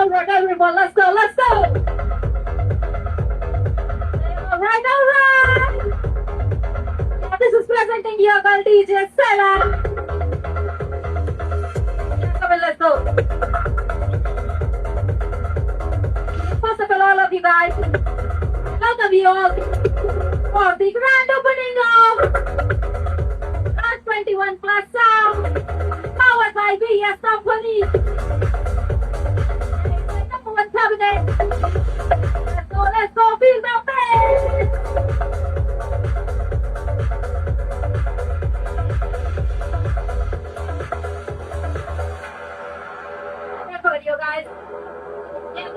Alright, everyone, let's go, let's go! Alright, alright! Yeah, this is presenting your girl DJ Stella. Yeah, come on, let's go. First of all of you guys, welcome you all for the grand opening of Class 21 Plus Sound, powered by BS Company. Number one cabinet. Let's go, feel the pain. Record, you guys. Yeah,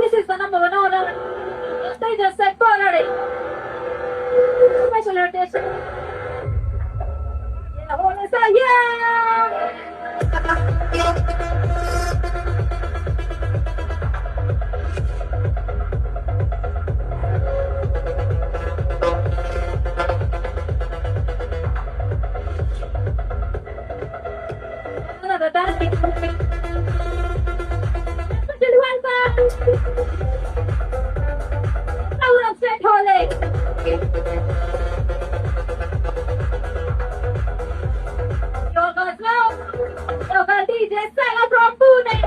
this is the number one order. They just said for already. Special edition. Yeah, I wanna say yeah. Another dance. Welcome. Set holy. Your girls now. Your girl DJ Stella from Pune.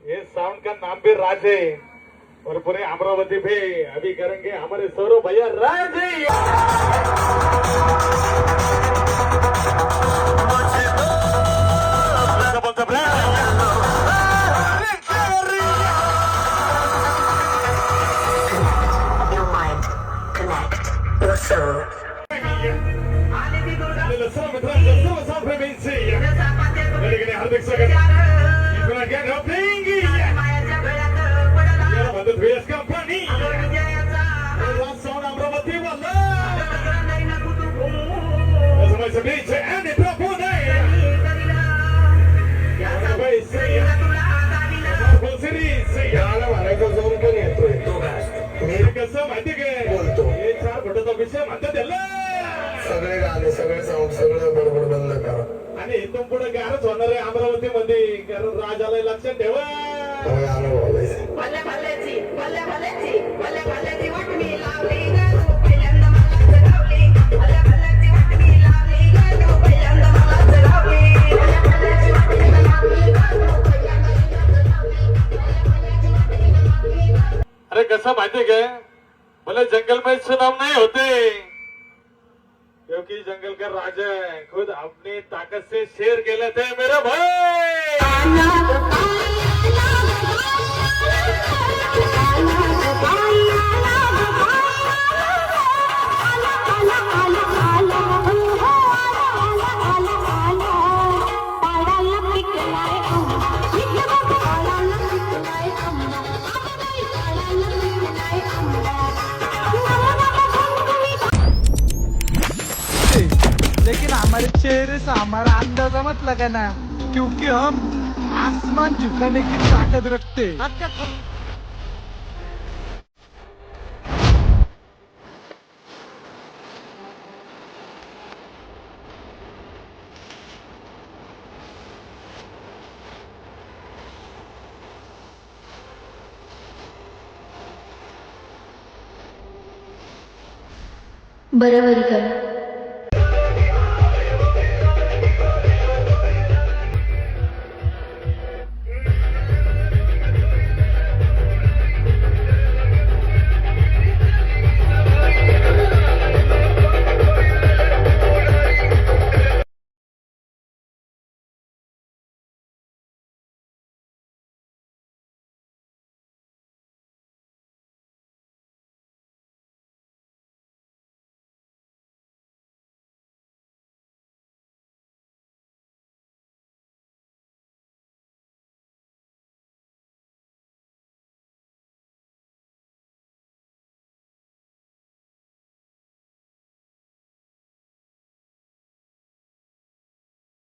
ये sound का नाम भी राज है और पूरे अमरावती पे अभी करेंगे हमारे सौरभ भैया राज Your mind, connect your soul. हार्दिक स्वागत get opening yeah but the VS company last sound Amravati wala as my sabich and it propone yeah bhai say full series याला वारायचं जोर पण येतोय तो मी कसं माहिती काय बोलतो हे चार फुटाचा विषय म्हणतात त्याला सगळे गाणे सगळे साऊंड सगळं बरोबर बंद करा आणि इथून पुढे गारच होणार आहे अमरावती मध्ये कारण राजाला लक्षात ठेवा अरे कसं माहिती काय बोले जंगल में चुनाव नहीं होते क्योंकि जंगल का राजा है खुद अपनी ताकत से शेर खेले थे मेरे भाई लेकिन हमारे चेहरे से हमारा अंदाजा मत लगाना क्योंकि हम आसमान झुकाने की ताकत रखते हैं। बरोबर का